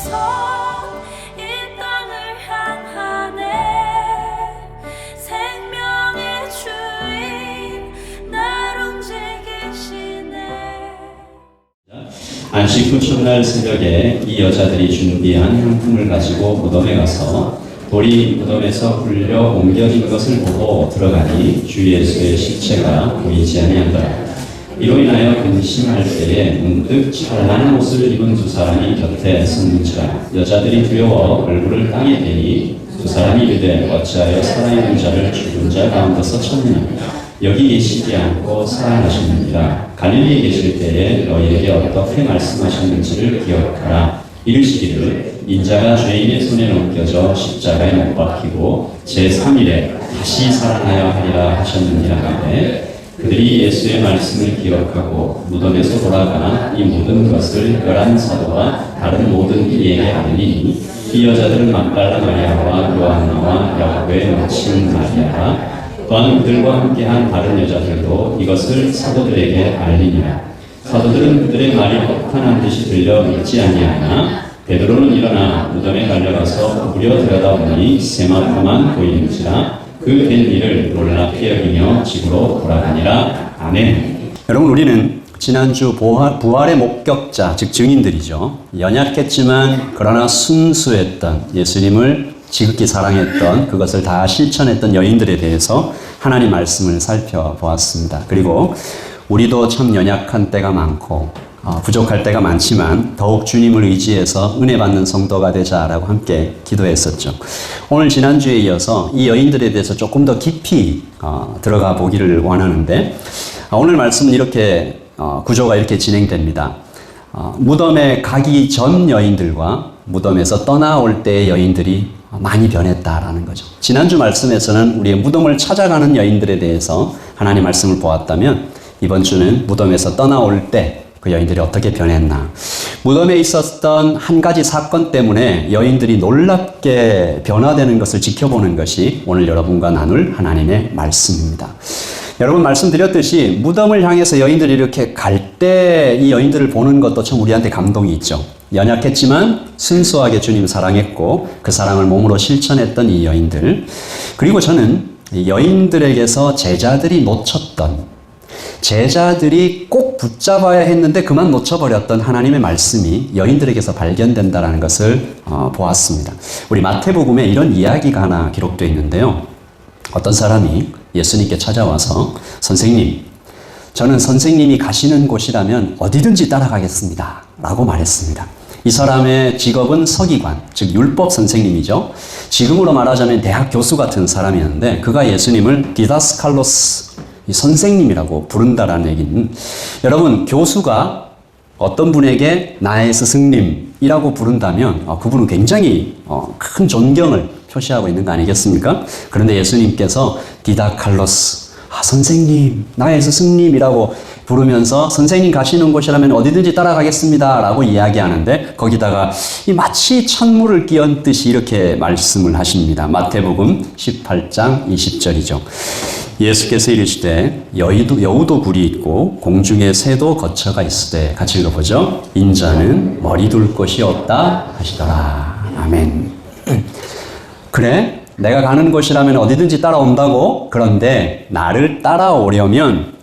이 땅을 향하네. 생명의 주인 날 움직이시네. 안식 후 첫날 새벽에 이 여자들이 준비한 향품을 가지고 무덤에 가서 돌이 무덤에서 굴려 옮겨진 것을 보고 들어가니 주 예수의 시체가 보이지 아니하더라. 이로 인하여 근심할 때에 문득 찬란한 옷을 입은 두 사람이 곁에 섰는지라. 여자들이 두려워 얼굴을 땅에 대니 두 사람이 이르되 어찌하여 살아있는 자를 죽은 자 가운데서 찾느냐. 여기 계시지 않고 살아나셨느니라. 갈릴리에 계실 때에 너희에게 어떻게 말씀하셨는지를 기억하라. 이르시기를 인자가 죄인의 손에 넘겨져 십자가에 못 박히고 제3일에 다시 살아나야 하리라 하셨느니라 하되, 그들이 예수의 말씀을 기억하고 무덤에서 돌아가 이 모든 것을 11사도와 다른 모든 이에게 아뢰니, 이 여자들은 막달라 마리아와 요한나와 야고보의 맏친 마리아라. 또한 그들과 함께한 다른 여자들도 이것을 사도들에게 알리니라. 사도들은 그들의 말이 혹한한 듯이 들려 믿지 아니하나 베드로는 일어나 무덤에 달려가서 무려 들여다보니 세마포만 보이는지라. 그 된 일을 놀랍게 여기며 집으로 돌아가니라. 아멘. 여러분, 우리는 지난주 부활의 목격자, 즉 증인들이죠. 연약했지만 그러나 순수했던, 예수님을 지극히 사랑했던, 그것을 다 실천했던 여인들에 대해서 하나님 말씀을 살펴보았습니다. 그리고 우리도 참 연약한 때가 많고 부족할 때가 많지만 더욱 주님을 의지해서 은혜 받는 성도가 되자라고 함께 기도했었죠. 오늘 지난주에 이어서 이 여인들에 대해서 조금 더 깊이 들어가 보기를 원하는데, 오늘 말씀은 이렇게 구조가 이렇게 진행됩니다. 무덤에 가기 전 여인들과 무덤에서 떠나올 때의 여인들이 많이 변했다라는 거죠. 지난주 말씀에서는 우리의 무덤을 찾아가는 여인들에 대해서 하나님 말씀을 보았다면, 이번 주는 무덤에서 떠나올 때 그 여인들이 어떻게 변했나. 무덤에 있었던 한 가지 사건 때문에 여인들이 놀랍게 변화되는 것을 지켜보는 것이 오늘 여러분과 나눌 하나님의 말씀입니다. 여러분, 말씀드렸듯이 무덤을 향해서 여인들이 이렇게 갈 때 이 여인들을 보는 것도 참 우리한테 감동이 있죠. 연약했지만 순수하게 주님 사랑했고 그 사랑을 몸으로 실천했던 이 여인들. 그리고 저는 이 여인들에게서 제자들이 놓쳤던, 제자들이 꼭 붙잡아야 했는데 그만 놓쳐버렸던 하나님의 말씀이 여인들에게서 발견된다는 것을 보았습니다. 우리 마태복음에 이런 이야기가 하나 기록되어 있는데요. 어떤 사람이 예수님께 찾아와서, 선생님, 저는 선생님이 가시는 곳이라면 어디든지 따라가겠습니다 라고 말했습니다. 이 사람의 직업은 서기관, 즉 율법 선생님이죠. 지금으로 말하자면 대학 교수 같은 사람이었는데, 그가 예수님을 디다스칼로스, 이 선생님이라고 부른다라는 얘기는, 여러분, 교수가 어떤 분에게 나의 스승님이라고 부른다면 그분은 굉장히 큰 존경을 표시하고 있는 거 아니겠습니까? 그런데 예수님께서 디다칼로스, 선생님, 나의 스승님이라고 부르면서 선생님 가시는 곳이라면 어디든지 따라가겠습니다 라고 이야기하는데, 거기다가 마치 찬물을 끼얹듯이 이렇게 말씀을 하십니다. 마태복음 18장 20절이죠. 예수께서 이르시되 여우도 굴이 있고 공중에 새도 거처가 있으되, 같이 읽어보죠. 인자는 머리 둘 곳이 없다 하시더라. 아멘. 그래, 내가 가는 곳이라면 어디든지 따라온다고. 그런데 나를 따라오려면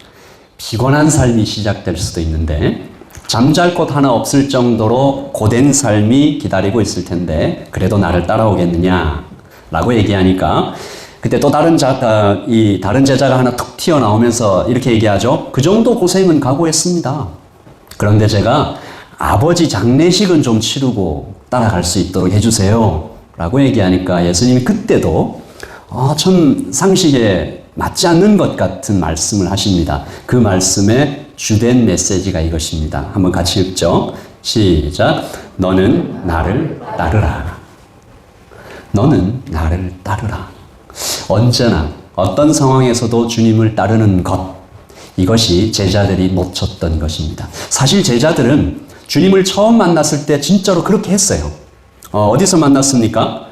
피곤한 삶이 시작될 수도 있는데, 잠잘 곳 하나 없을 정도로 고된 삶이 기다리고 있을 텐데 그래도 나를 따라오겠느냐 라고 얘기하니까, 그때 또 다른 제자가 하나 툭 튀어나오면서 이렇게 얘기하죠. 그 정도 고생은 각오했습니다. 그런데 제가 아버지 장례식은 좀 치르고 따라갈 수 있도록 해주세요 라고 얘기하니까, 예수님이 그때도 참 상식에 맞지 않는 것 같은 말씀을 하십니다. 그 말씀의 주된 메시지가 이것입니다. 한번 같이 읽죠. 시작. 너는 나를 따르라. 너는 나를 따르라. 언제나 어떤 상황에서도 주님을 따르는 것, 이것이 제자들이 놓쳤던 것입니다. 사실 제자들은 주님을 처음 만났을 때 진짜로 그렇게 했어요. 어디서 만났습니까?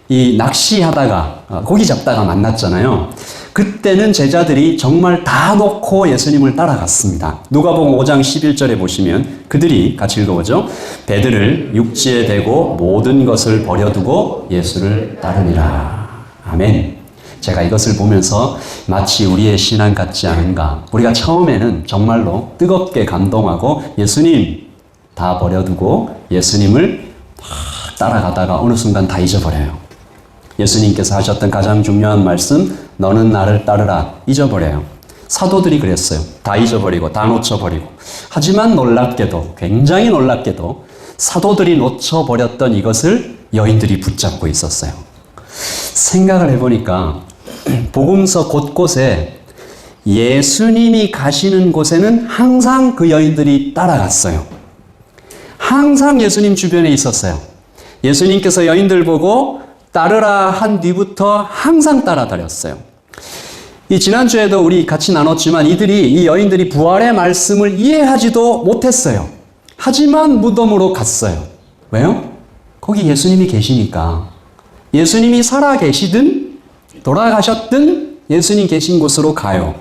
이 낚시하다가 고기 잡다가 만났잖아요. 그때는 제자들이 정말 다 놓고 예수님을 따라갔습니다. 누가복음 5장 11절에 보시면 그들이 같이 읽어보죠. 배들을 육지에 대고 모든 것을 버려두고 예수를 따르니라. 아멘. 제가 이것을 보면서 마치 우리의 신앙 같지 않은가. 우리가 처음에는 정말로 뜨겁게 감동하고 예수님 다 버려두고 예수님을 따라가다가 어느 순간 다 잊어버려요. 예수님께서 하셨던 가장 중요한 말씀, 너는 나를 따르라, 잊어버려요. 사도들이 그랬어요. 다 잊어버리고 다 놓쳐버리고. 하지만 놀랍게도, 굉장히 놀랍게도 사도들이 놓쳐버렸던 이것을 여인들이 붙잡고 있었어요. 생각을 해보니까 복음서 곳곳에 예수님이 가시는 곳에는 항상 그 여인들이 따라갔어요. 항상 예수님 주변에 있었어요. 예수님께서 여인들 보고 따르라 한 뒤부터 항상 따라다녔어요. 이 지난주에도 우리 같이 나눴지만 이 여인들이 부활의 말씀을 이해하지도 못했어요. 하지만 무덤으로 갔어요. 왜요? 거기 예수님이 계시니까. 예수님이 살아 계시든 돌아가셨든 예수님 계신 곳으로 가요.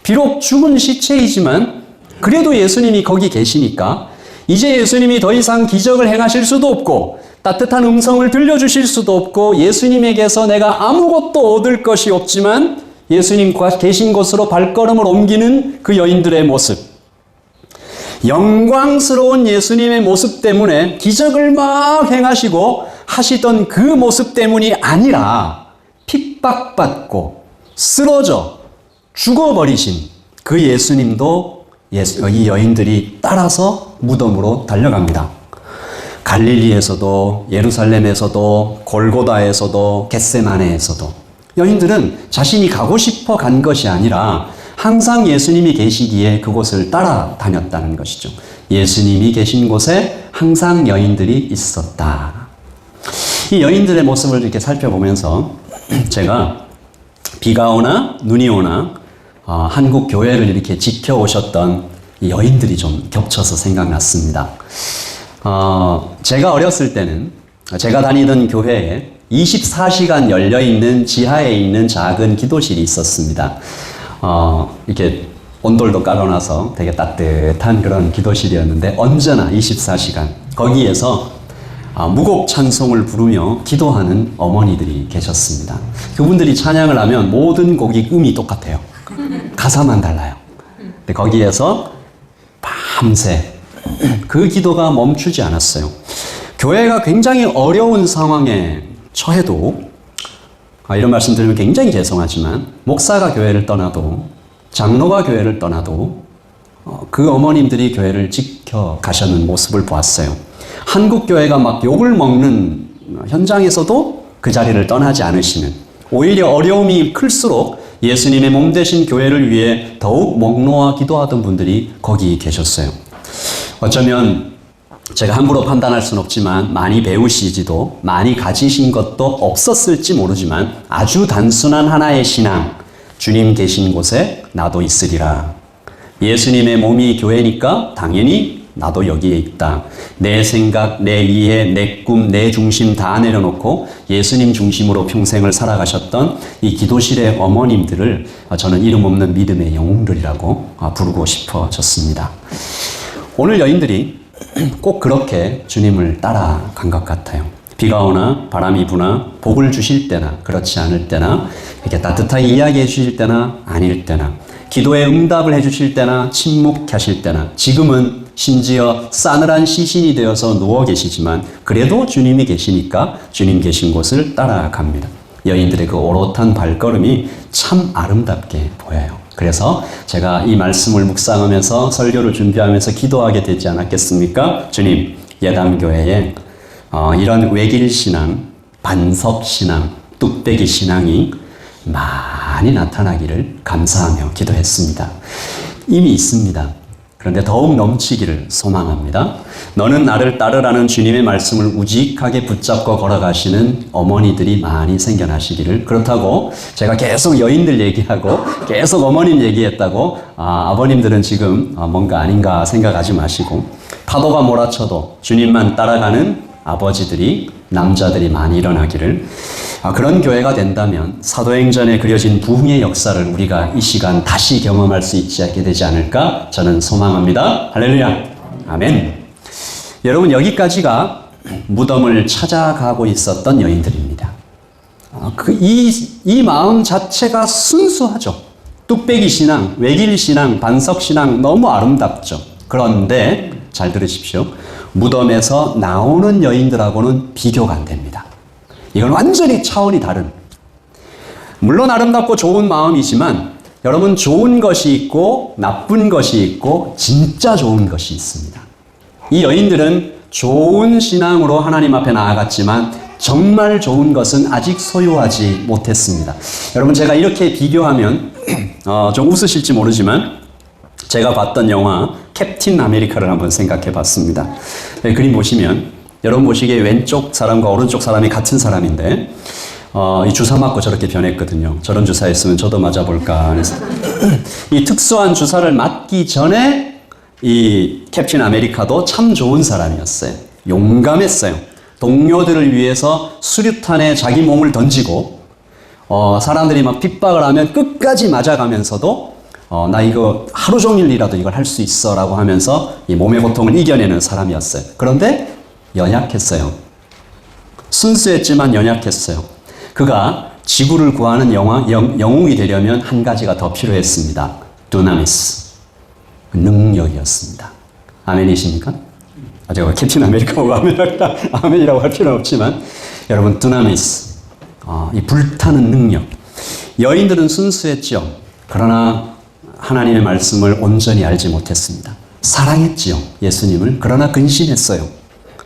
비록 죽은 시체이지만 그래도 예수님이 거기 계시니까 이제 예수님이 더 이상 기적을 행하실 수도 없고 따뜻한 음성을 들려주실 수도 없고 예수님에게서 내가 아무것도 얻을 것이 없지만 예수님과 계신 곳으로 발걸음을 옮기는 그 여인들의 모습, 영광스러운 예수님의 모습 때문에 기적을 막 행하시고 하시던 그 모습 때문이 아니라 핍박받고 쓰러져 죽어버리신 그 예수님도 이 여인들이 따라서 무덤으로 달려갑니다. 갈릴리에서도 예루살렘에서도 골고다에서도 겟세마네에서도 여인들은 자신이 가고 싶어 간 것이 아니라 항상 예수님이 계시기에 그곳을 따라다녔다는 것이죠. 예수님이 계신 곳에 항상 여인들이 있었다. 이 여인들의 모습을 이렇게 살펴보면서 제가 비가 오나 눈이 오나 한국 교회를 이렇게 지켜오셨던 이 여인들이 좀 겹쳐서 생각났습니다. 제가 어렸을 때는 제가 다니던 교회에 24시간 열려있는 지하에 있는 작은 기도실이 있었습니다. 이렇게 온돌도 깔아놔서 되게 따뜻한 그런 기도실이었는데 언제나 24시간 거기에서 무곡 찬송을 부르며 기도하는 어머니들이 계셨습니다. 그분들이 찬양을 하면 모든 곡이 음이 똑같아요. 가사만 달라요. 근데 거기에서 밤새 그 기도가 멈추지 않았어요. 교회가 굉장히 어려운 상황에 처해도 이런 말씀 드리면 굉장히 죄송하지만 목사가 교회를 떠나도 장로가 교회를 떠나도 그 어머님들이 교회를 지켜가시는 모습을 보았어요. 한국 교회가 막 욕을 먹는 현장에서도 그 자리를 떠나지 않으시는, 오히려 어려움이 클수록 예수님의 몸 되신 교회를 위해 더욱 목놓아 기도하던 분들이 거기 계셨어요. 어쩌면 제가 함부로 판단할 수는 없지만 많이 배우시지도 많이 가지신 것도 없었을지 모르지만 아주 단순한 하나의 신앙, 주님 계신 곳에 나도 있으리라. 예수님의 몸이 교회니까 당연히 나도 여기에 있다. 내 생각, 내 이해, 내 꿈, 내 중심 다 내려놓고 예수님 중심으로 평생을 살아가셨던 이 기도실의 어머님들을 저는 이름 없는 믿음의 영웅들이라고 부르고 싶어졌습니다. 오늘 여인들이 꼭 그렇게 주님을 따라간 것 같아요. 비가 오나 바람이 부나 복을 주실 때나 그렇지 않을 때나 이렇게 따뜻하게 이야기해 주실 때나 아닐 때나 기도에 응답을 해 주실 때나 침묵하실 때나 지금은 심지어 싸늘한 시신이 되어서 누워 계시지만 그래도 주님이 계시니까 주님 계신 곳을 따라갑니다. 여인들의 그 오롯한 발걸음이 참 아름답게 보여요. 그래서 제가 이 말씀을 묵상하면서 설교를 준비하면서 기도하게 되지 않았겠습니까? 주님, 예담교회에 이런 외길신앙, 반석신앙, 뚝배기신앙이 많이 나타나기를 감사하며 기도했습니다. 이미 있습니다. 그런데 더욱 넘치기를 소망합니다. 너는 나를 따르라는 주님의 말씀을 우직하게 붙잡고 걸어가시는 어머니들이 많이 생겨나시기를. 그렇다고 제가 계속 여인들 얘기하고 계속 어머님 얘기했다고 아버님들은 지금 뭔가 아닌가 생각하지 마시고 파도가 몰아쳐도 주님만 따라가는 아버지들이, 남자들이 많이 일어나기를 그런 교회가 된다면 사도행전에 그려진 부흥의 역사를 우리가 이 시간 다시 경험할 수 있게 되지 않을까 저는 소망합니다. 할렐루야. 아멘. 여러분, 여기까지가 무덤을 찾아가고 있었던 여인들입니다. 이 마음 자체가 순수하죠. 뚝배기 신앙, 외길 신앙, 반석 신앙 너무 아름답죠. 그런데 잘 들으십시오. 무덤에서 나오는 여인들하고는 비교가 안 됩니다. 이건 완전히 차원이 다른. 물론 아름답고 좋은 마음이지만 여러분, 좋은 것이 있고 나쁜 것이 있고 진짜 좋은 것이 있습니다. 이 여인들은 좋은 신앙으로 하나님 앞에 나아갔지만 정말 좋은 것은 아직 소유하지 못했습니다. 여러분, 제가 이렇게 비교하면 좀 웃으실지 모르지만 제가 봤던 영화 캡틴 아메리카를 한번 생각해 봤습니다. 네, 그림 보시면 여러분 보시기에 왼쪽 사람과 오른쪽 사람이 같은 사람인데 이 주사 맞고 저렇게 변했거든요. 저런 주사였으면 저도 맞아볼까 해서 이 특수한 주사를 맞기 전에 이 캡틴 아메리카도 참 좋은 사람이었어요. 용감했어요. 동료들을 위해서 수류탄에 자기 몸을 던지고 사람들이 막 핍박을 하면 끝까지 맞아가면서도 나 이거 하루 종일이라도 이걸 할 수 있어 라고 하면서 이 몸의 고통을 이겨내는 사람이었어요. 그런데 연약했어요. 순수했지만 연약했어요. 그가 지구를 구하는 영웅이 되려면 한 가지가 더 필요했습니다. 두나미스. 능력이었습니다. 아멘이십니까? 제가 캡틴 아메리카고 아멘이라고 할 필요는 없지만 여러분, 두나미스. 이 불타는 능력. 여인들은 순수했죠. 그러나 하나님의 말씀을 온전히 알지 못했습니다. 사랑했지요, 예수님을. 그러나 근심했어요.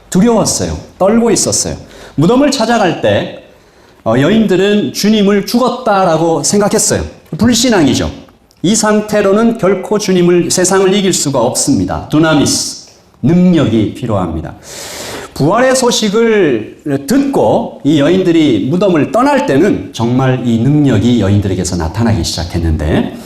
두려웠어요. 떨고 있었어요. 무덤을 찾아갈 때 여인들은 주님을 죽었다라고 생각했어요. 불신앙이죠. 이 상태로는 결코 세상을 이길 수가 없습니다. 두나미스, 능력이 필요합니다. 부활의 소식을 듣고 이 여인들이 무덤을 떠날 때는 정말 이 능력이 여인들에게서 나타나기 시작했는데,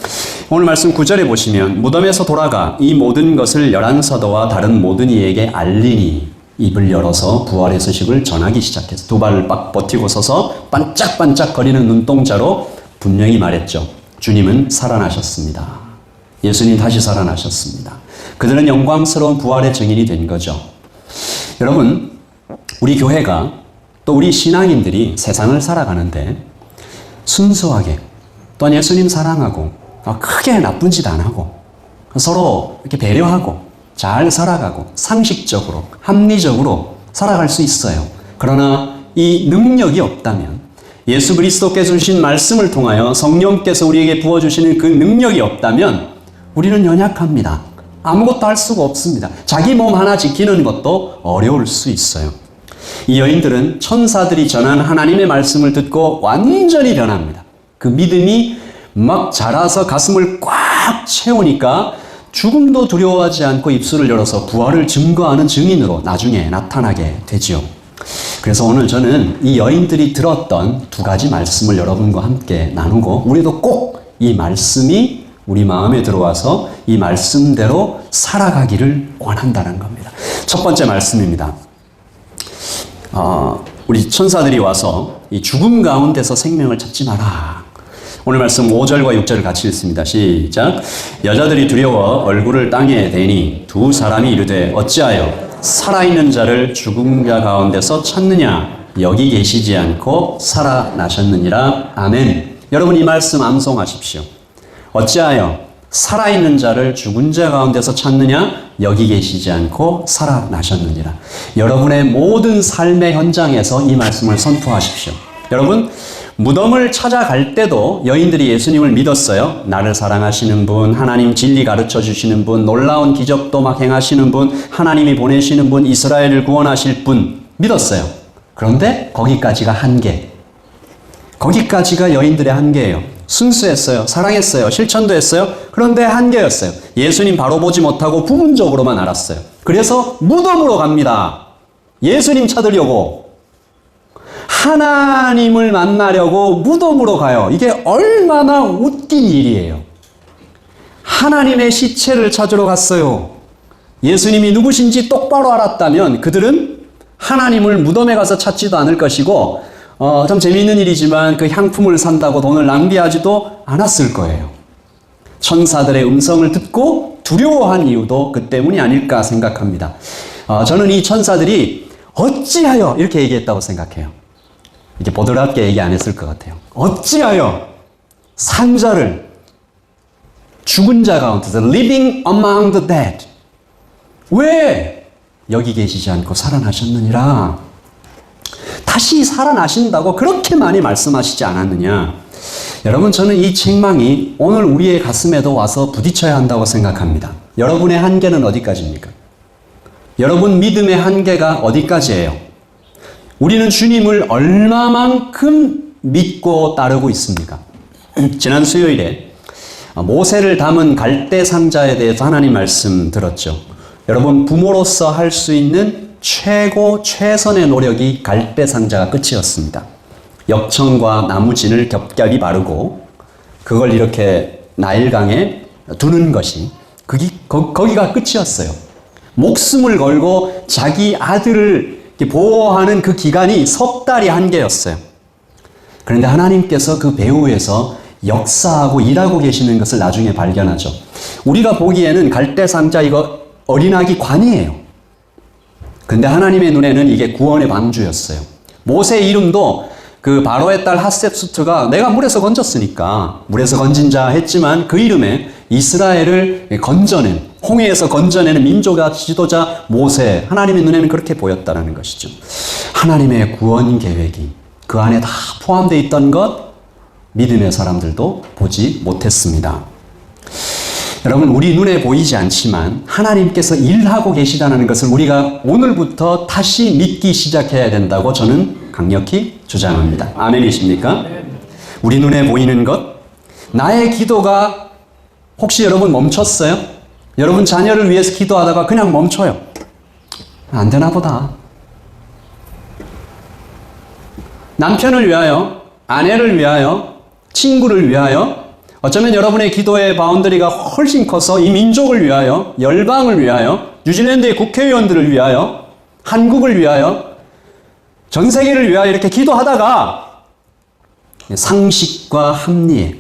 오늘 말씀 9절에 보시면 무덤에서 돌아가 이 모든 것을 열한 사도와 다른 모든 이에게 알리니 입을 열어서 부활의 소식을 전하기 시작했어요. 두 발을 빡 버티고 서서 반짝반짝 거리는 눈동자로 분명히 말했죠. 주님은 살아나셨습니다. 예수님 다시 살아나셨습니다. 그들은 영광스러운 부활의 증인이 된 거죠. 여러분, 우리 교회가 또 우리 신앙인들이 세상을 살아가는데 순수하게 또 예수님 사랑하고 크게 나쁜 짓 안 하고 서로 이렇게 배려하고 잘 살아가고 상식적으로 합리적으로 살아갈 수 있어요. 그러나 이 능력이 없다면, 예수 그리스도께서 주신 말씀을 통하여 성령께서 우리에게 부어주시는 그 능력이 없다면 우리는 연약합니다. 아무것도 할 수가 없습니다. 자기 몸 하나 지키는 것도 어려울 수 있어요. 이 여인들은 천사들이 전한 하나님의 말씀을 듣고 완전히 변합니다. 그 믿음이 막 자라서 가슴을 꽉 채우니까 죽음도 두려워하지 않고 입술을 열어서 부활을 증거하는 증인으로 나중에 나타나게 되지요. 그래서 오늘 저는 이 여인들이 들었던 두 가지 말씀을 여러분과 함께 나누고, 우리도 꼭 이 말씀이 우리 마음에 들어와서 이 말씀대로 살아가기를 원한다는 겁니다. 첫 번째 말씀입니다. 우리 천사들이 와서 이 죽음 가운데서 생명을 찾지 마라. 오늘 말씀 5절과 6절을 같이 읽습니다. 시작. 여자들이 두려워 얼굴을 땅에 대니 두 사람이 이르되 어찌하여 살아있는 자를 죽은 자 가운데서 찾느냐? 여기 계시지 않고 살아나셨느니라. 아멘. 여러분, 이 말씀 암송하십시오. 어찌하여 살아있는 자를 죽은 자 가운데서 찾느냐? 여기 계시지 않고 살아나셨느니라. 여러분의 모든 삶의 현장에서 이 말씀을 선포하십시오. 여러분, 무덤을 찾아갈 때도 여인들이 예수님을 믿었어요. 나를 사랑하시는 분, 하나님 진리 가르쳐 주시는 분, 놀라운 기적도 막 행하시는 분, 하나님이 보내시는 분, 이스라엘을 구원하실 분 믿었어요. 그런데 거기까지가 한계. 거기까지가 여인들의 한계예요. 순수했어요. 사랑했어요. 실천도 했어요. 그런데 한계였어요. 예수님 바로 보지 못하고 부분적으로만 알았어요. 그래서 무덤으로 갑니다. 예수님 찾으려고. 하나님을 만나려고 무덤으로 가요. 이게 얼마나 웃긴 일이에요. 하나님의 시체를 찾으러 갔어요. 예수님이 누구신지 똑바로 알았다면 그들은 하나님을 무덤에 가서 찾지도 않을 것이고 참 재미있는 일이지만 그 향품을 산다고 돈을 낭비하지도 않았을 거예요. 천사들의 음성을 듣고 두려워한 이유도 그 때문이 아닐까 생각합니다. 저는 이 천사들이 어찌하여 이렇게 얘기했다고 생각해요. 이렇게 보드랍게 얘기 안 했을 것 같아요. 어찌하여 산자를 죽은 자 가운데서 living among the dead 왜 여기 계시지 않고 살아나셨느니라. 다시 살아나신다고 그렇게 많이 말씀하시지 않았느냐. 여러분, 저는 이 책망이 오늘 우리의 가슴에도 와서 부딪혀야 한다고 생각합니다. 여러분의 한계는 어디까지입니까? 여러분 믿음의 한계가 어디까지예요? 우리는 주님을 얼마만큼 믿고 따르고 있습니까? 지난 수요일에 모세를 담은 갈대 상자에 대해서 하나님 말씀 들었죠. 여러분, 부모로서 할 수 있는 최선의 노력이 갈대 상자가 끝이었습니다. 역청과 나무진을 겹겹이 바르고 그걸 이렇게 나일강에 두는 것이 거기가 끝이었어요. 목숨을 걸고 자기 아들을 보호하는 그 기간이 석 달이 한계였어요. 그런데 하나님께서 그 배후에서 역사하고 일하고 계시는 것을 나중에 발견하죠. 우리가 보기에는 갈대 상자 이거 어린아기 관이에요. 근데 하나님의 눈에는 이게 구원의 방주였어요. 모세의 이름도 그 바로의 딸 핫셉수트가 내가 물에서 건졌으니까 물에서 건진 자 했지만 그 이름에 이스라엘을 건져낸, 홍해에서 건져내는 민족의 지도자 모세, 하나님의 눈에는 그렇게 보였다는 것이죠. 하나님의 구원 계획이 그 안에 다 포함되어 있던 것 믿음의 사람들도 보지 못했습니다. 여러분, 우리 눈에 보이지 않지만 하나님께서 일하고 계시다는 것을 우리가 오늘부터 다시 믿기 시작해야 된다고 저는 강력히 주장합니다. 아멘이십니까? 우리 눈에 보이는 것, 나의 기도가 혹시 여러분 멈췄어요? 여러분 자녀를 위해서 기도하다가 그냥 멈춰요. 안 되나 보다. 남편을 위하여, 아내를 위하여, 친구를 위하여, 어쩌면 여러분의 기도의 바운더리가 훨씬 커서 이 민족을 위하여, 열방을 위하여, 뉴질랜드의 국회의원들을 위하여, 한국을 위하여, 전 세계를 위하여 이렇게 기도하다가 상식과 합리에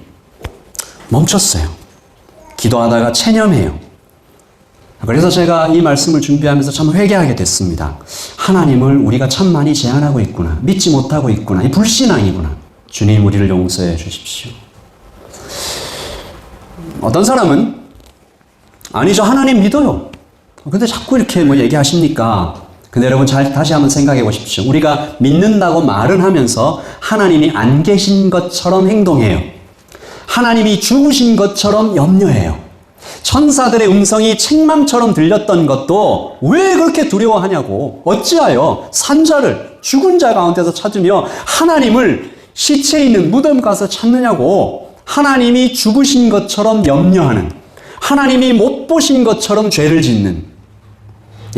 멈췄어요. 기도하다가 체념해요. 그래서 제가 이 말씀을 준비하면서 참 회개하게 됐습니다. 하나님을 우리가 참 많이 제한하고 있구나. 믿지 못하고 있구나. 이 불신앙이구나. 주님, 우리를 용서해 주십시오. 어떤 사람은 아니죠, 하나님 믿어요. 근데 자꾸 이렇게 얘기하십니까? 근데 여러분 다시 한번 생각해 보십시오. 우리가 믿는다고 말은 하면서 하나님이 안 계신 것처럼 행동해요. 하나님이 죽으신 것처럼 염려해요. 천사들의 음성이 책망처럼 들렸던 것도 왜 그렇게 두려워하냐고. 어찌하여 산자를 죽은 자 가운데서 찾으며 하나님을 시체 있는 무덤 가서 찾느냐고. 하나님이 죽으신 것처럼 염려하는, 하나님이 못 보신 것처럼 죄를 짓는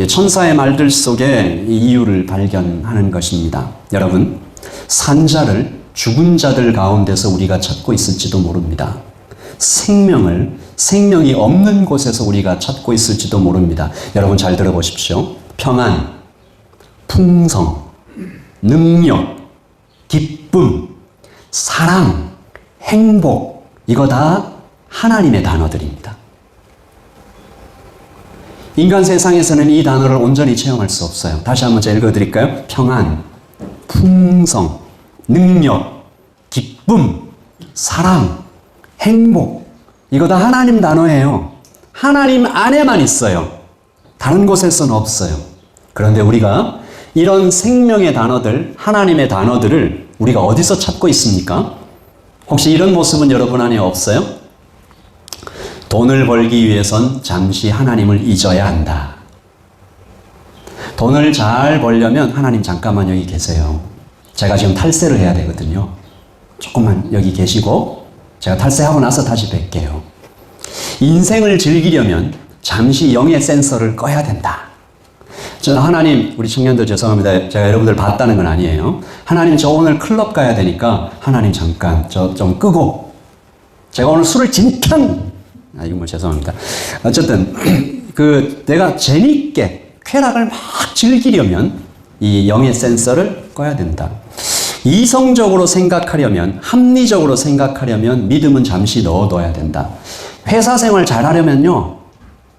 천사의 말들 속에 이 이유를 발견하는 것입니다. 여러분, 산자를 죽은 자들 가운데서 우리가 찾고 있을지도 모릅니다. 생명이 없는 곳에서 우리가 찾고 있을지도 모릅니다. 여러분 잘 들어보십시오. 평안, 풍성, 능력, 기쁨, 사랑, 행복, 이거 다 하나님의 단어들입니다. 인간 세상에서는 이 단어를 온전히 체험할 수 없어요. 다시 한번 제가 읽어드릴까요? 평안, 풍성, 능력, 기쁨, 사랑, 행복, 이거 다 하나님 단어예요. 하나님 안에만 있어요. 다른 곳에서는 없어요. 그런데 우리가 이런 생명의 단어들, 하나님의 단어들을 우리가 어디서 찾고 있습니까? 혹시 이런 모습은 여러분 안에 없어요? 돈을 벌기 위해선 잠시 하나님을 잊어야 한다. 돈을 잘 벌려면 하나님 잠깐만 여기 계세요. 제가 지금 탈세를 해야 되거든요. 조금만 여기 계시고 제가 탈세하고 나서 다시 뵐게요. 인생을 즐기려면 잠시 영의 센서를 꺼야 된다. 저는 하나님, 우리 청년들 죄송합니다. 제가 여러분들 봤다는 건 아니에요. 하나님, 저 오늘 클럽 가야 되니까 하나님 잠깐 저 좀 끄고, 제가 오늘 술을 진탕, 이거 죄송합니다. 어쨌든 내가 재미있게 쾌락을 막 즐기려면 이 영의 센서를 꺼야 된다. 이성적으로 생각하려면, 합리적으로 생각하려면 믿음은 잠시 넣어둬야 된다. 회사 생활 잘하려면요,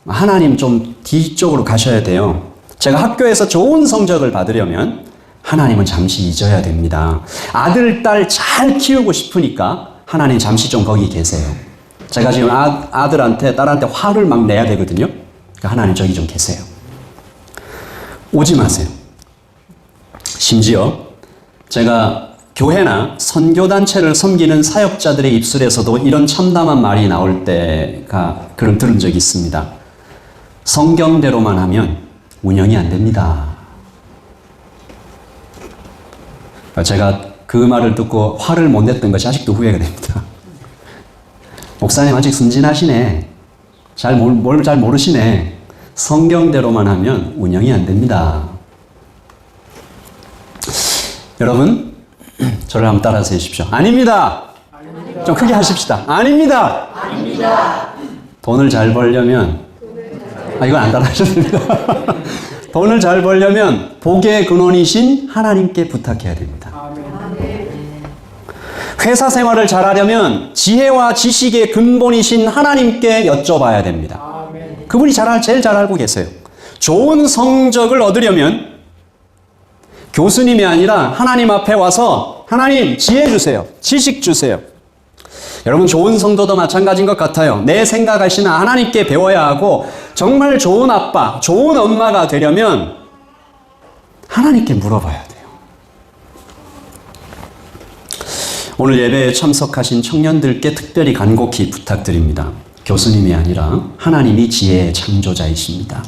하나님 좀 뒤쪽으로 가셔야 돼요. 제가 학교에서 좋은 성적을 받으려면 하나님은 잠시 잊어야 됩니다. 아들, 딸 잘 키우고 싶으니까 하나님 잠시 좀 거기 계세요. 제가 지금 아들한테, 딸한테 화를 막 내야 되거든요. 그러니까 하나님 저기 좀 계세요. 오지 마세요. 심지어 제가 교회나 선교단체를 섬기는 사역자들의 입술에서도 이런 참담한 말이 나올 때가 들은 적이 있습니다. 성경대로만 하면 운영이 안 됩니다. 제가 그 말을 듣고 화를 못 냈던 것이 아직도 후회가 됩니다. 목사님 아직 순진하시네. 뭘 잘 모르시네. 성경대로만 하면 운영이 안 됩니다. 여러분, 저를 한번 따라서 해주십시오. 아닙니다. 좀 크게 하십시다. 아닙니다. 돈을 잘 벌려면, 이건 안 따라하셔도 됩니다. 돈을 잘 벌려면 복의 근원이신 하나님께 부탁해야 됩니다. 회사 생활을 잘하려면 지혜와 지식의 근본이신 하나님께 여쭤봐야 됩니다. 그분이 제일 잘 알고 계세요. 좋은 성적을 얻으려면 교수님이 아니라 하나님 앞에 와서 하나님 지혜 주세요. 지식 주세요. 여러분, 좋은 성도도 마찬가지인 것 같아요. 내 생각하시는 하나님께 배워야 하고, 정말 좋은 아빠, 좋은 엄마가 되려면 하나님께 물어봐야 돼요. 오늘 예배에 참석하신 청년들께 특별히 간곡히 부탁드립니다. 교수님이 아니라 하나님이 지혜의 창조자이십니다.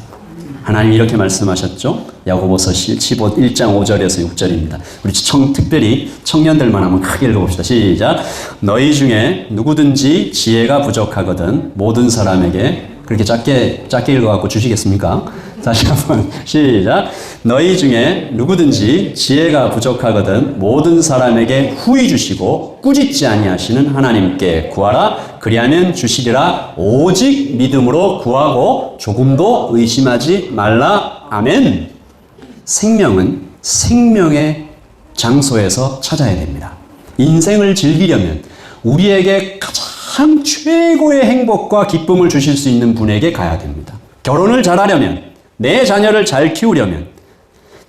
하나님이 이렇게 말씀하셨죠? 야고보서 1장 5절에서 6절입니다. 우리 특별히 청년들만 한번 크게 읽어봅시다. 시작. 너희 중에 누구든지 지혜가 부족하거든 모든 사람에게, 그렇게 짧게 읽어갖고 주시겠습니까? 다시 한번 시작. 너희 중에 누구든지 지혜가 부족하거든 모든 사람에게 후히 주시고 꾸짖지 아니하시는 하나님께 구하라. 그리하면 주시리라. 오직 믿음으로 구하고 조금도 의심하지 말라. 아멘. 생명은 생명의 장소에서 찾아야 됩니다. 인생을 즐기려면 우리에게 가장 최고의 행복과 기쁨을 주실 수 있는 분에게 가야 됩니다. 결혼을 잘하려면, 내 자녀를 잘 키우려면,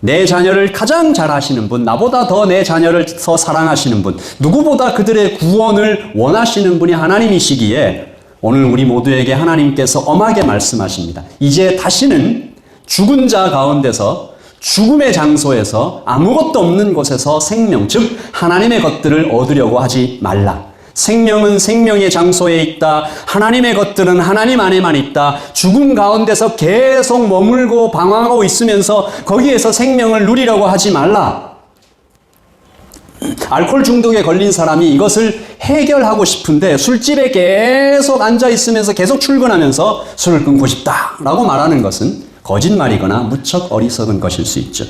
내 자녀를 가장 잘 하시는 분, 나보다 더 내 자녀를 더 사랑하시는 분, 누구보다 그들의 구원을 원하시는 분이 하나님이시기에 오늘 우리 모두에게 하나님께서 엄하게 말씀하십니다. 이제 다시는 죽은 자 가운데서, 죽음의 장소에서, 아무것도 없는 곳에서 생명, 즉 하나님의 것들을 얻으려고 하지 말라. 생명은 생명의 장소에 있다. 하나님의 것들은 하나님 안에만 있다. 죽음 가운데서 계속 머물고 방황하고 있으면서 거기에서 생명을 누리려고 하지 말라. 알코올 중독에 걸린 사람이 이것을 해결하고 싶은데 술집에 계속 앉아 있으면서 계속 출근하면서 술을 끊고 싶다라고 말하는 것은 거짓말이거나 무척 어리석은 것일 수 있죠.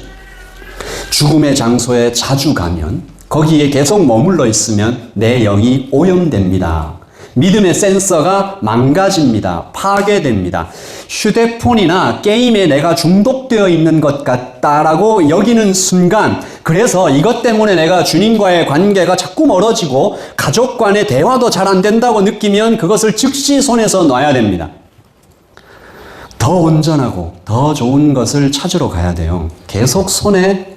죽음의 장소에 자주 가면, 거기에 계속 머물러 있으면 내 영이 오염됩니다. 믿음의 센서가 망가집니다. 파괴됩니다. 휴대폰이나 게임에 내가 중독되어 있는 것 같다라고 여기는 순간, 그래서 이것 때문에 내가 주님과의 관계가 자꾸 멀어지고 가족 간의 대화도 잘 안 된다고 느끼면 그것을 즉시 손에서 놔야 됩니다. 더 온전하고 더 좋은 것을 찾으러 가야 돼요. 계속 손에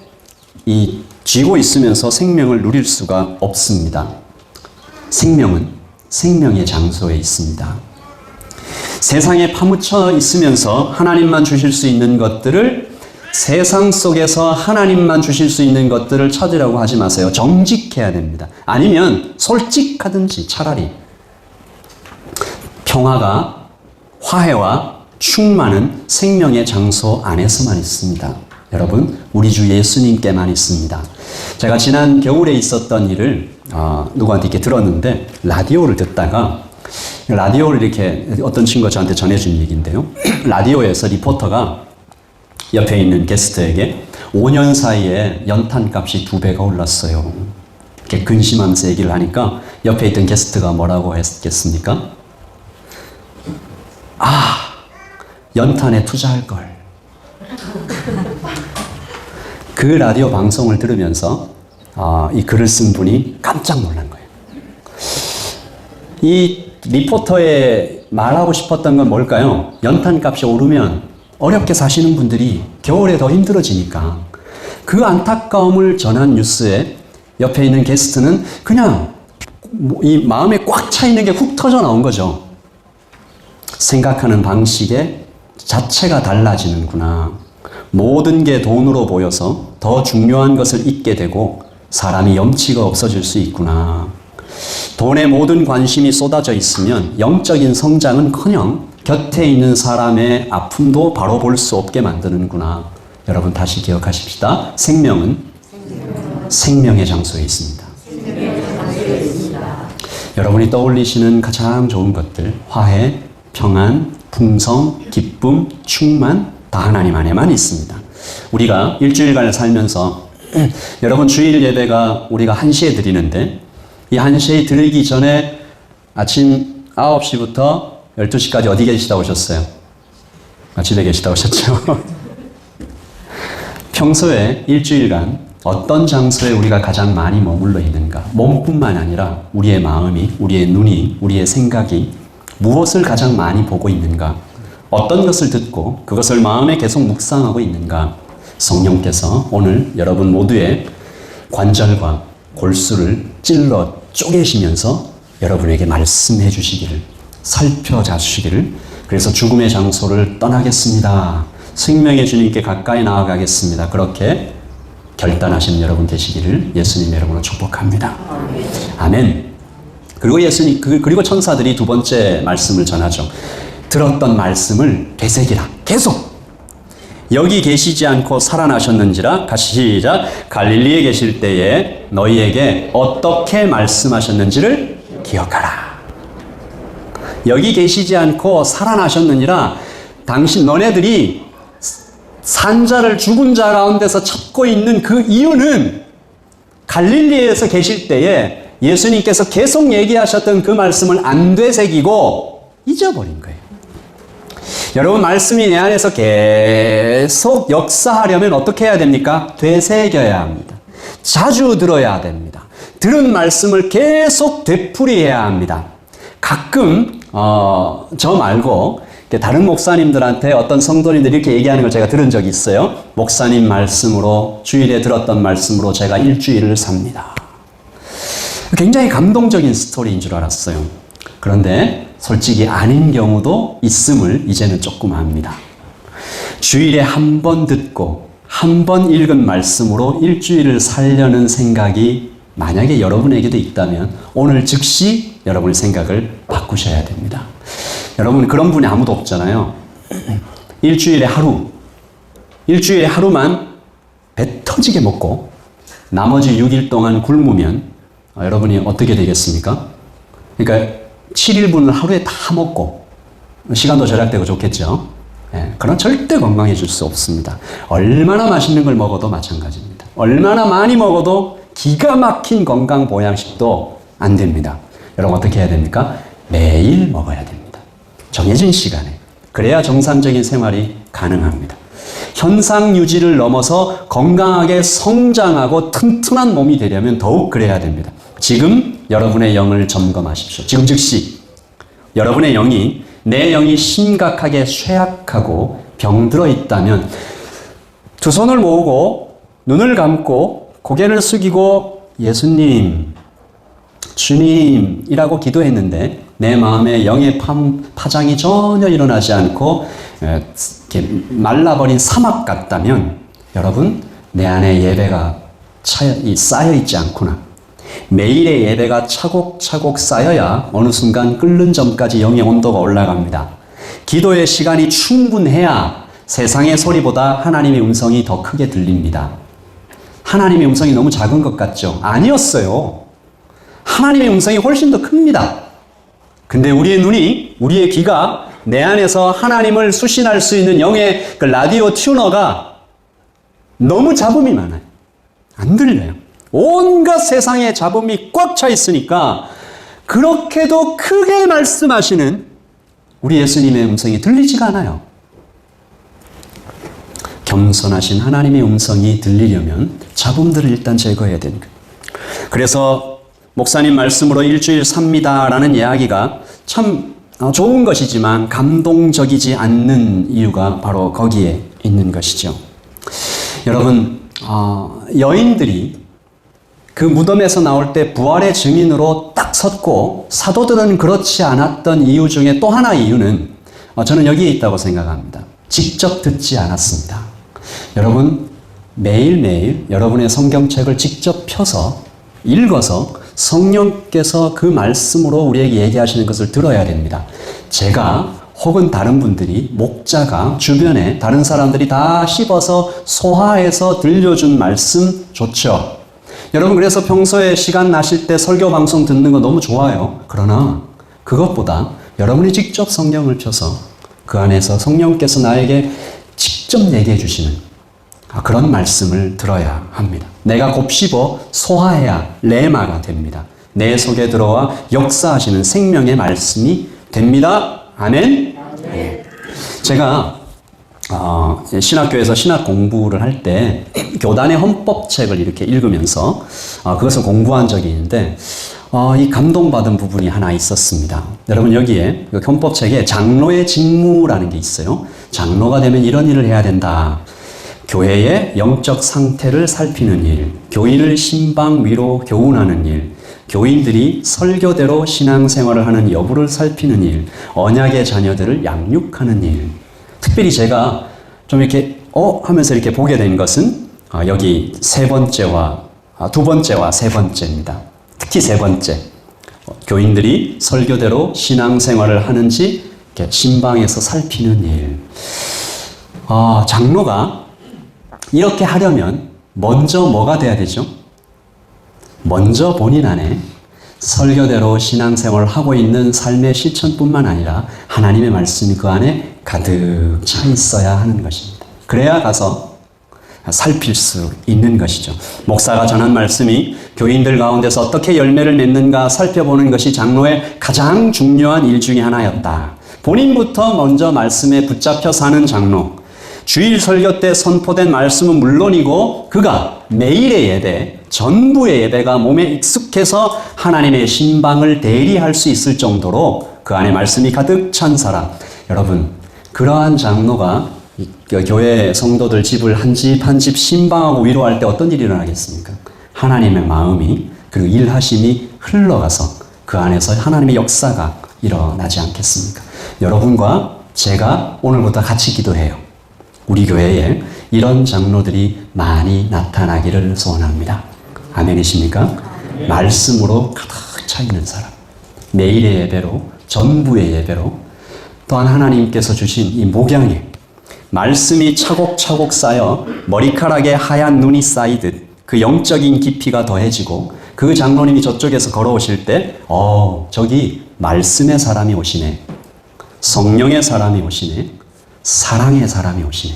쥐고 있으면서 생명을 누릴 수가 없습니다. 생명은 생명의 장소에 있습니다. 세상에 파묻혀 있으면서 하나님만 주실 수 있는 것들을, 세상 속에서 하나님만 주실 수 있는 것들을 찾으려고 하지 마세요. 정직해야 됩니다. 아니면 솔직하든지 차라리 평화가, 화해와 충만은 생명의 장소 안에서만 있습니다. 여러분, 우리 주 예수님께만 있습니다. 제가 지난 겨울에 있었던 일을 누구한테 이렇게 들었는데, 라디오를 듣다가, 라디오를 이렇게 어떤 친구가 저한테 전해준 얘기인데요. 라디오에서 리포터가 옆에 있는 게스트에게 5년 사이에 연탄값이 2배가 올랐어요. 이렇게 근심하면서 얘기를 하니까 옆에 있던 게스트가 뭐라고 했겠습니까? 연탄에 투자할 걸. 그 라디오 방송을 들으면서 이 글을 쓴 분이 깜짝 놀란 거예요. 이 리포터의 말하고 싶었던 건 뭘까요? 연탄값이 오르면 어렵게 사시는 분들이 겨울에 더 힘들어지니까 그 안타까움을 전한 뉴스에 옆에 있는 게스트는 그냥 이 마음에 꽉 차 있는 게 훅 터져 나온 거죠. 생각하는 방식의 자체가 달라지는구나. 모든 게 돈으로 보여서 더 중요한 것을 잊게 되고 사람이 염치가 없어질 수 있구나. 돈에 모든 관심이 쏟아져 있으면 영적인 성장은커녕 곁에 있는 사람의 아픔도 바로 볼 수 없게 만드는구나. 여러분 다시 기억하십시다. 생명은 생명의 장소에 있습니다. 여러분이 떠올리시는 가장 좋은 것들, 화해, 평안, 풍성, 기쁨, 충만, 다 하나님 안에만 있습니다. 우리가 일주일간을 살면서 여러분 주일 예배가 우리가 1시에 드리는데 이 1시에 드리기 전에 아침 9시부터 12시까지 어디 계시다 오셨어요? 집에 계시다 오셨죠? 평소에 일주일간 어떤 장소에 우리가 가장 많이 머물러 있는가? 몸뿐만 아니라 우리의 마음이, 우리의 눈이, 우리의 생각이 무엇을 가장 많이 보고 있는가? 어떤 것을 듣고 그것을 마음에 계속 묵상하고 있는가? 성령께서 오늘 여러분 모두의 관절과 골수를 찔러 쪼개시면서 여러분에게 말씀해 주시기를, 살펴자 주시기를, 그래서 죽음의 장소를 떠나겠습니다. 생명의 주님께 가까이 나아가겠습니다. 그렇게 결단하시는 여러분 되시기를 예수님 여러분으로 축복합니다. 아멘. 그리고 천사들이 두 번째 말씀을 전하죠. 들었던 말씀을 되새기라. 계속. 여기 계시지 않고 살아나셨는지라. 같이 시작. 갈릴리에 계실 때에 너희에게 어떻게 말씀하셨는지를 기억하라. 여기 계시지 않고 살아나셨느니라. 너네들이 산자를 죽은 자 가운데서 찾고 있는 그 이유는 갈릴리에서 계실 때에 예수님께서 계속 얘기하셨던 그 말씀을 안 되새기고 잊어버린 거예요. 여러분 말씀이 내 안에서 계속 역사하려면 어떻게 해야 됩니까? 되새겨야 합니다. 자주 들어야 됩니다. 들은 말씀을 계속 되풀이해야 합니다. 가끔 저 말고 다른 목사님들한테 어떤 성도님들이 이렇게 얘기하는 걸 제가 들은 적이 있어요. 목사님 말씀으로, 주일에 들었던 말씀으로 제가 일주일을 삽니다. 굉장히 감동적인 스토리인 줄 알았어요. 그런데 솔직히 아닌 경우도 있음을 이제는 조금 압니다. 주일에 한 번 듣고 한 번 읽은 말씀으로 일주일을 살려는 생각이 만약에 여러분에게도 있다면 오늘 즉시 여러분의 생각을 바꾸셔야 됩니다. 여러분 그런 분이 아무도 없잖아요. 일주일에 하루만 배 터지게 먹고 나머지 6일 동안 굶으면 여러분이 어떻게 되겠습니까? 그러니까 7일분을 하루에 다 먹고 시간도 절약되고 좋겠죠. 그런 절대 건강해질 수 없습니다. 얼마나 맛있는 걸 먹어도 마찬가지입니다. 얼마나 많이 먹어도 기가 막힌 건강 보양식도 안 됩니다. 여러분 어떻게 해야 됩니까? 매일 먹어야 됩니다. 정해진 시간에. 그래야 정상적인 생활이 가능합니다. 현상 유지를 넘어서 건강하게 성장하고 튼튼한 몸이 되려면 더욱 그래야 됩니다. 지금 여러분의 영을 점검하십시오. 지금 즉시 여러분의 영이, 내 영이 심각하게 쇠약하고 병들어 있다면 두 손을 모으고 눈을 감고 고개를 숙이고 예수님, 주님이라고 기도했는데 내 마음에 영의 파장이 전혀 일어나지 않고 이렇게 말라버린 사막 같다면 여러분 내 안에 예배가 쌓여있지 않구나. 매일의 예배가 차곡차곡 쌓여야 어느 순간 끓는 점까지 영의 온도가 올라갑니다. 기도의 시간이 충분해야 세상의 소리보다 하나님의 음성이 더 크게 들립니다. 하나님의 음성이 너무 작은 것 같죠? 아니었어요. 하나님의 음성이 훨씬 더 큽니다. 근데 우리의 눈이, 우리의 귀가 내 안에서 하나님을 수신할 수 있는 영의 그 라디오 튜너가 너무 잡음이 많아요. 안 들려요. 온갖 세상의 잡음이 꽉 차 있으니까 그렇게도 크게 말씀하시는 우리 예수님의 음성이 들리지가 않아요. 겸손하신 하나님의 음성이 들리려면 잡음들을 일단 제거해야 되는 거예요. 그래서 목사님 말씀으로 일주일 삽니다라는 이야기가 참 좋은 것이지만 감동적이지 않는 이유가 바로 거기에 있는 것이죠. 여러분, 여인들이 그 무덤에서 나올 때 부활의 증인으로 딱 섰고 사도들은 그렇지 않았던 이유 중에 또 하나의 이유는 저는 여기에 있다고 생각합니다. 직접 듣지 않았습니다. 여러분, 매일매일 여러분의 성경책을 직접 펴서 읽어서 성령께서 그 말씀으로 우리에게 얘기하시는 것을 들어야 됩니다. 제가 혹은 다른 분들이, 목자가 주변에 다른 사람들이 다 씹어서 소화해서 들려준 말씀 좋죠. 여러분, 그래서 평소에 시간 나실 때 설교 방송 듣는 거 너무 좋아요. 그러나 그것보다 여러분이 직접 성경을 펴서 그 안에서 성령께서 나에게 직접 얘기해 주시는 그런 말씀을 들어야 합니다. 내가 곱씹어 소화해야 레마가 됩니다. 내 속에 들어와 역사하시는 생명의 말씀이 됩니다. 아멘? 네. 제가 신학교에서 신학 공부를 할 때 교단의 헌법책을 이렇게 읽으면서 그것을 공부한 적이 있는데 이 감동받은 부분이 하나 있었습니다. 여러분, 여기에 그 헌법책에 장로의 직무라는 게 있어요. 장로가 되면 이런 일을 해야 된다. 교회의 영적 상태를 살피는 일, 교인을 신방 위로 교훈하는 일, 교인들이 설교대로 신앙생활을 하는 여부를 살피는 일, 언약의 자녀들을 양육하는 일. 특별히 제가 좀 이렇게 하면서 이렇게 보게 된 것은 여기 두 번째와 세 번째입니다. 특히 세 번째, 교인들이 설교대로 신앙생활을 하는지 이렇게 신방에서 살피는 일. 장로가 이렇게 하려면 먼저 뭐가 돼야 되죠? 먼저 본인 안에 설교대로 신앙생활을 하고 있는 삶의 실천뿐만 아니라 하나님의 말씀이 그 안에 가득 차 있어야 하는 것입니다. 그래야 가서 살필 수 있는 것이죠. 목사가 전한 말씀이 교인들 가운데서 어떻게 열매를 맺는가 살펴보는 것이 장로의 가장 중요한 일 중에 하나였다. 본인부터 먼저 말씀에 붙잡혀 사는 장로, 주일 설교 때 선포된 말씀은 물론이고 그가 매일의 예배, 전부의 예배가 몸에 익숙해서 하나님의 신방을 대리할 수 있을 정도로 그 안에 말씀이 가득 찬 사람. 여러분, 그러한 장로가 교회 성도들 집을 한 집 한 집 신방하고 위로할 때 어떤 일이 일어나겠습니까? 하나님의 마음이 그리고 일하심이 흘러가서 그 안에서 하나님의 역사가 일어나지 않겠습니까? 여러분과 제가 오늘부터 같이 기도해요. 우리 교회에 이런 장로들이 많이 나타나기를 소원합니다. 아멘이십니까? 말씀으로 가득 차 있는 사람, 매일의 예배로, 전부의 예배로, 또한 하나님께서 주신 이 목양에 말씀이 차곡차곡 쌓여 머리카락에 하얀 눈이 쌓이듯 그 영적인 깊이가 더해지고 그 장로님이 저쪽에서 걸어오실 때 저기 말씀의 사람이 오시네, 성령의 사람이 오시네, 사랑의 사람이 오시네.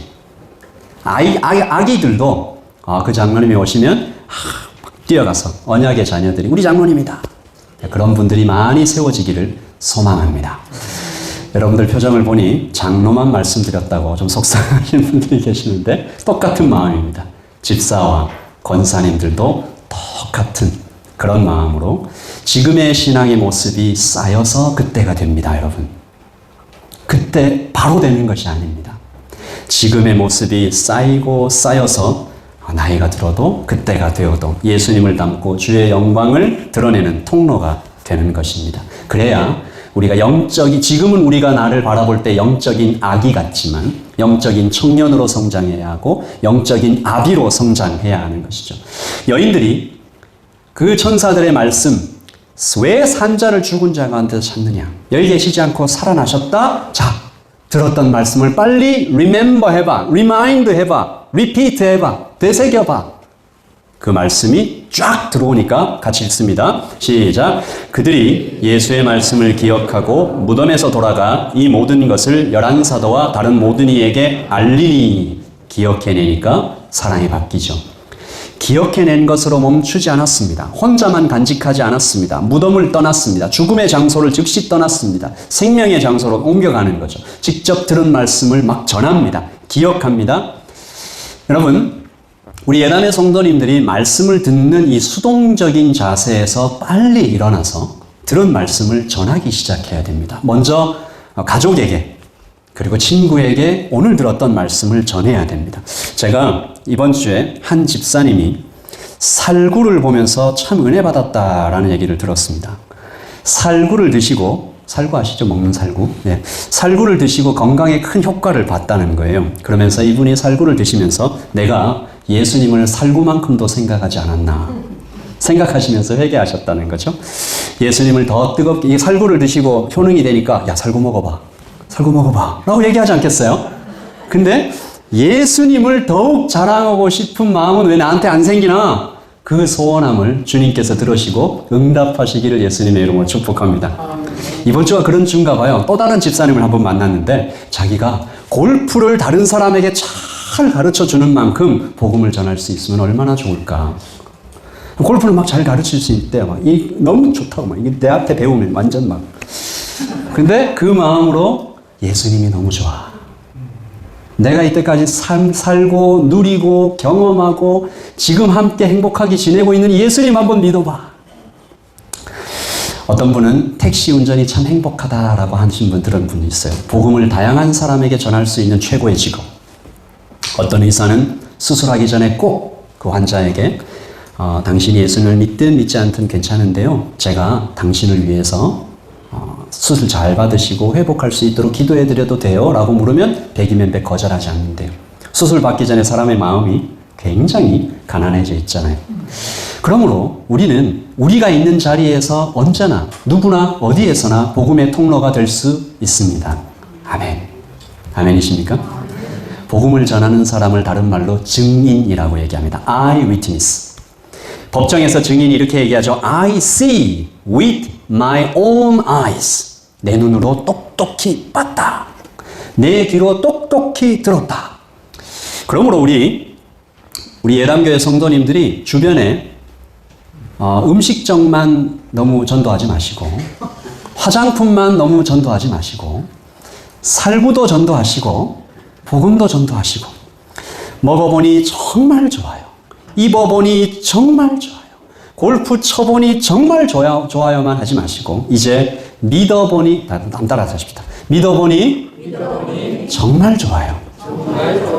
아기들도 그 장로님이 오시면 막 뛰어가서 언약의 자녀들이 우리 장로님이다. 그런 분들이 많이 세워지기를 소망합니다. 여러분들 표정을 보니 장로만 말씀드렸다고 좀 속상하신 분들이 계시는데 똑같은 마음입니다. 집사와 권사님들도 똑같은 그런 마음으로 지금의 신앙의 모습이 쌓여서 그때가 됩니다, 여러분. 그때 바로 되는 것이 아닙니다. 지금의 모습이 쌓이고 쌓여서 나이가 들어도 그때가 되어도 예수님을 닮고 주의 영광을 드러내는 통로가 되는 것입니다. 그래야 우리가 지금은 우리가 나를 바라볼 때 영적인 아기 같지만 영적인 청년으로 성장해야 하고 영적인 아비로 성장해야 하는 것이죠. 여인들이 그 천사들의 말씀, 왜 산자를 죽은 자 가운데서 찾느냐? 여기 계시지 않고 살아나셨다? 자, 들었던 말씀을 빨리 remember 해봐, remind 해봐, repeat 해봐, 되새겨봐. 그 말씀이 쫙 들어오니까 같이 읽습니다. 시작. 그들이 예수의 말씀을 기억하고 무덤에서 돌아가 이 모든 것을 열한 사도와 다른 모든 이에게 알리니. 기억해내니까 사랑이 바뀌죠. 기억해낸 것으로 멈추지 않았습니다. 혼자만 간직하지 않았습니다. 무덤을 떠났습니다. 죽음의 장소를 즉시 떠났습니다. 생명의 장소로 옮겨가는 거죠. 직접 들은 말씀을 막 전합니다. 기억합니다. 여러분, 우리 예담의 성도님들이 말씀을 듣는 이 수동적인 자세에서 빨리 일어나서 들은 말씀을 전하기 시작해야 됩니다. 먼저 가족에게 그리고 친구에게 오늘 들었던 말씀을 전해야 됩니다. 제가 이번 주에 한 집사님이 살구를 보면서 참 은혜 받았다라는 얘기를 들었습니다. 살구를 드시고, 살구 아시죠? 먹는 살구. 네. 살구를 드시고 건강에 큰 효과를 봤다는 거예요. 그러면서 이분이 살구를 드시면서 내가 예수님을 살구만큼도 생각하지 않았나 생각하시면서 회개하셨다는 거죠. 예수님을 더 뜨겁게, 이 살구를 드시고 효능이 되니까 야 살구 먹어봐, 살구 먹어봐 라고 얘기하지 않겠어요? 근데 예수님을 더욱 자랑하고 싶은 마음은 왜 나한테 안 생기나? 그 소원함을 주님께서 들으시고 응답하시기를 예수님의 이름으로 축복합니다. 이번 주가 그런 주인가 봐요. 또 다른 집사님을 한번 만났는데 자기가 골프를 다른 사람에게 잘 가르쳐 주는 만큼 복음을 전할 수 있으면 얼마나 좋을까. 골프를 막 잘 가르칠 수 있대. 막 너무 좋다고 막 이게 내 앞에 배우면 완전 막. 근데 그 마음으로 예수님이 너무 좋아. 내가 이때까지 살고 누리고 경험하고 지금 함께 행복하게 지내고 있는 예수님 한번 믿어봐. 어떤 분은 택시 운전이 참 행복하다라고 하신 분 들은 분이 있어요. 복음을 다양한 사람에게 전할 수 있는 최고의 직업. 어떤 의사는 수술하기 전에 꼭 그 환자에게 당신이 예수님을 믿든 믿지 않든 괜찮은데요. 제가 당신을 위해서 수술 잘 받으시고 회복할 수 있도록 기도해 드려도 돼요? 라고 물으면 백이면 백 거절하지 않는데요. 수술 받기 전에 사람의 마음이 굉장히 가난해져 있잖아요. 그러므로 우리는 우리가 있는 자리에서 언제나 누구나 어디에서나 복음의 통로가 될 수 있습니다. 아멘. 아멘이십니까? 복음을 전하는 사람을 다른 말로 증인이라고 얘기합니다. eye witness. 법정에서 증인이 이렇게 얘기하죠. I see with my own eyes. 내 눈으로 똑똑히 봤다. 내 귀로 똑똑히 들었다. 그러므로 우리 예담교회 성도님들이 주변에 음식점만 너무 전도하지 마시고 화장품만 너무 전도하지 마시고 살구도 전도하시고 복음도 전도하시고 먹어보니 정말 좋아요. 입어보니 정말 좋아요. 골프 쳐보니 정말 좋아요만 하지 마시고 이제 믿어보니 안 따라서 하십시다. 믿어보니 정말 좋아요.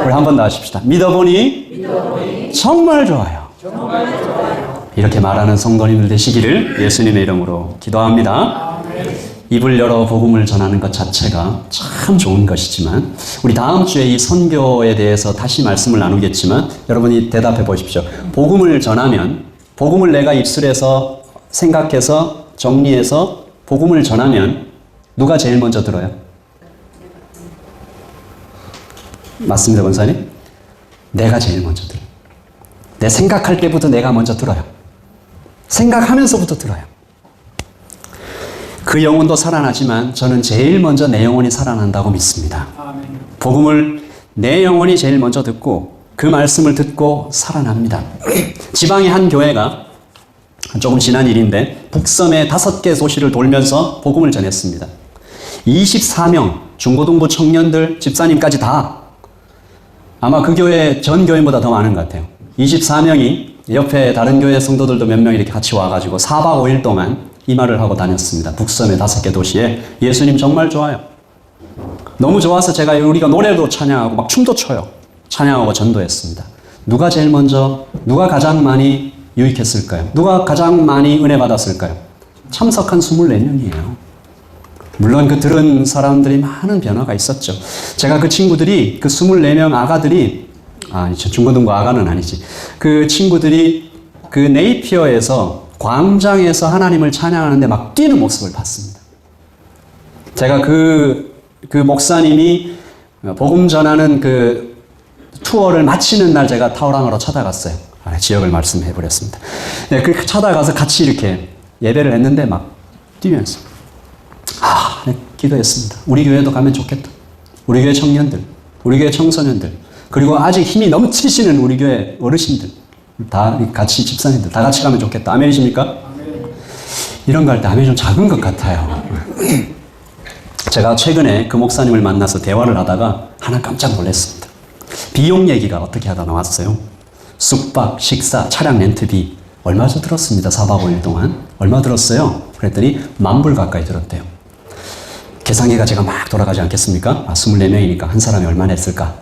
우리 한 번 더 하십시다. 믿어보니 정말 좋아요. 이렇게 말하는 성도님들 되시기를 예수님의 이름으로 기도합니다. 입을 열어 복음을 전하는 것 자체가 참 좋은 것이지만 우리 다음 주에 이 선교에 대해서 다시 말씀을 나누겠지만 여러분이 대답해 보십시오. 복음을 전하면 복음을 내가 입술에서 생각해서 정리해서 복음을 전하면 누가 제일 먼저 들어요? 맞습니다, 권사님? 내가 제일 먼저 들어요. 내 생각할 때부터 내가 먼저 들어요. 생각하면서부터 들어요. 그 영혼도 살아나지만 저는 제일 먼저 내 영혼이 살아난다고 믿습니다. 복음을 내 영혼이 제일 먼저 듣고 그 말씀을 듣고 살아납니다. 지방의 한 교회가 조금 지난 일인데 북섬의 5개 도시를 돌면서 복음을 전했습니다. 24명 중고등부 청년들 집사님까지 다 아마 그 교회 전 교인보다 더 많은 것 같아요. 24명이 옆에 다른 교회 성도들도 몇 명 이렇게 같이 와가지고 4박 5일 동안 이 말을 하고 다녔습니다. 북섬의 5개 도시에 예수님 정말 좋아요. 너무 좋아서 우리가 노래도 찬양하고 막 춤도 춰요. 찬양하고 전도했습니다. 누가 제일 먼저, 누가 가장 많이 유익했을까요? 누가 가장 많이 은혜 받았을까요? 참석한 24명이에요. 물론 그 들은 사람들이 많은 변화가 있었죠. 제가 그 친구들이, 그 24명 아가들이, 중고등부 아가는 아니지. 그 친구들이 그 네이피어에서 광장에서 하나님을 찬양하는데 막 뛰는 모습을 봤습니다. 제가 그 목사님이 복음 전하는 그 투어를 마치는 날 제가 타오랑으로 찾아갔어요. 지역을 말씀해 버렸습니다. 네, 그 찾아가서 같이 이렇게 예배를 했는데 막 뛰면서 네, 기도했습니다. 우리 교회도 가면 좋겠다. 우리 교회 청년들, 우리 교회 청소년들, 그리고 아직 힘이 넘치시는 우리 교회 어르신들 다 같이 집사님들 다 같이 가면 좋겠다. 아멘이십니까? 아멘. 이런 거 할 때 아멘이 좀 작은 것 같아요. 제가 최근에 그 목사님을 만나서 대화를 하다가 하나 깜짝 놀랐습니다. 비용 얘기가 어떻게 하다 나왔어요. 숙박, 식사, 차량 렌트비 얼마 저 들었습니다. 4박 5일 동안. 얼마 들었어요? 그랬더니 10,000불 가까이 들었대요. 계산기가 제가 막 돌아가지 않겠습니까? 24명이니까 한 사람이 얼마 냈을까?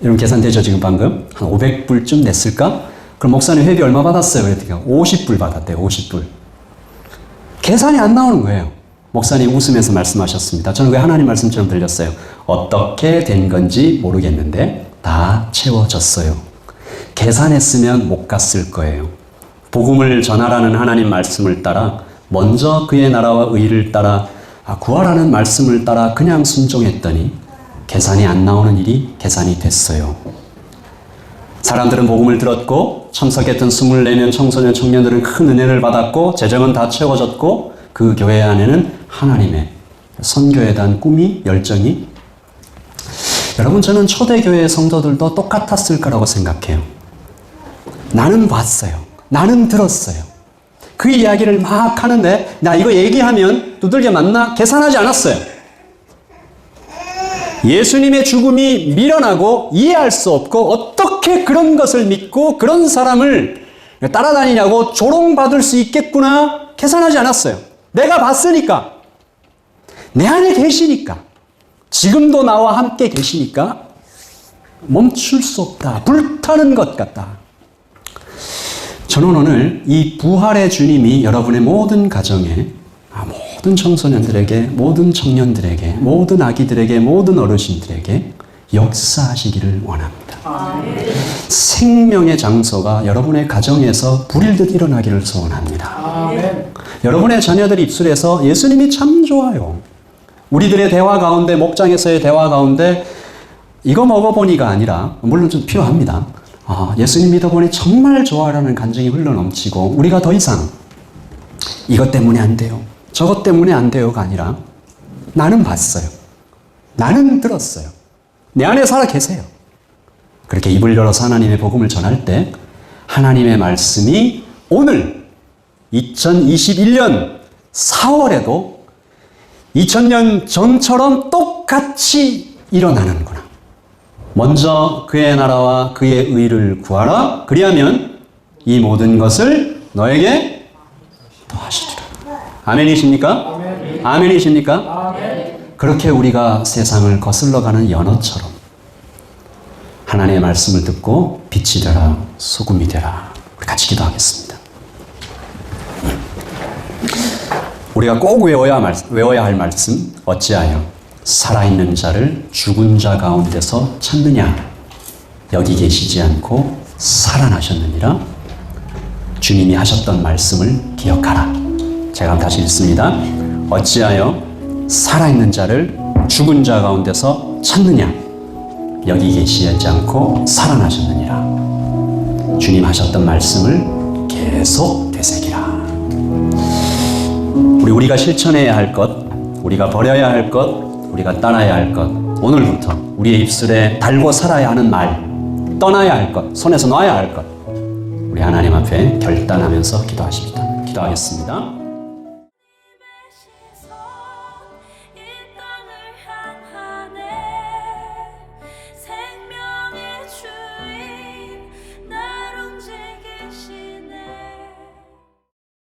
이런 계산되죠, 지금 방금? 한 500불쯤 냈을까? 그럼 목사님 회비 얼마 받았어요? 그랬더니 50불 받았대요, 50불. 계산이 안 나오는 거예요. 목사님 웃으면서 말씀하셨습니다. 저는 왜 하나님 말씀처럼 들렸어요? 어떻게 된 건지 모르겠는데 다 채워졌어요. 계산했으면 못 갔을 거예요. 복음을 전하라는 하나님 말씀을 따라 먼저 그의 나라와 의를 따라 구하라는 말씀을 따라 그냥 순종했더니 계산이 안 나오는 일이 계산이 됐어요. 사람들은 복음을 들었고 참석했던 24명 청소년 청년들은 큰 은혜를 받았고 재정은 다 채워졌고 그 교회 안에는 하나님의 선교에 대한 꿈이 열정이 여러분 저는 초대교회 성도들도 똑같았을 거라고 생각해요. 나는 봤어요. 나는 들었어요. 그 이야기를 막 하는데 나 이거 얘기하면 두들겨 맞나? 계산하지 않았어요. 예수님의 죽음이 미련하고 이해할 수 없고 어떻게 그런 것을 믿고 그런 사람을 따라다니냐고 조롱받을 수 있겠구나 계산하지 않았어요. 내가 봤으니까 내 안에 계시니까 지금도 나와 함께 계시니까 멈출 수 없다. 불타는 것 같다. 저는 오늘 이 부활의 주님이 여러분의 모든 가정에 모든 청소년들에게 모든 청년들에게 모든 아기들에게 모든 어르신들에게 역사하시기를 원합니다. 생명의 장소가 여러분의 가정에서 불일듯 일어나기를 소원합니다. 여러분의 자녀들 입술에서 예수님이 참 좋아요. 우리들의 대화 가운데 목장에서의 대화 가운데 이거 먹어보니가 아니라 물론 좀 필요합니다. 예수님 믿어보니 정말 좋아라는 감정이 흘러넘치고 우리가 더 이상 이것 때문에 안 돼요. 저것 때문에 안 돼요가 아니라 나는 봤어요. 나는 들었어요. 내 안에 살아 계세요. 그렇게 입을 열어서 하나님의 복음을 전할 때 하나님의 말씀이 오늘 2021년 4월에도 2000년 전처럼 똑같이 일어나는구나. 먼저 그의 나라와 그의 의를 구하라. 그리하면 이 모든 것을 너에게 더하시리라. 아멘이십니까? 아멘이십니까? 그렇게 우리가 세상을 거슬러가는 연어처럼 하나님의 말씀을 듣고 빛이 되라, 소금이 되라. 우리 같이 기도하겠습니다. 우리가 꼭 외워야 할 말씀, 어찌하여 살아있는 자를 죽은 자 가운데서 찾느냐? 여기 계시지 않고 살아나셨느니라. 주님이 하셨던 말씀을 기억하라. 제가 다시 읽습니다. 어찌하여 살아있는 자를 죽은 자 가운데서 찾느냐? 여기 계시지 않고 살아나셨느니라. 주님 하셨던 말씀을 계속 되새기라. 우리가 실천해야 할 것, 우리가 버려야 할 것, 우리가 떠나야 할 것, 오늘부터 우리의 입술에 달고 살아야 하는 말, 떠나야 할 것, 손에서 놔야 할 것, 우리 하나님 앞에 결단하면서 기도하십니다. 기도하겠습니다.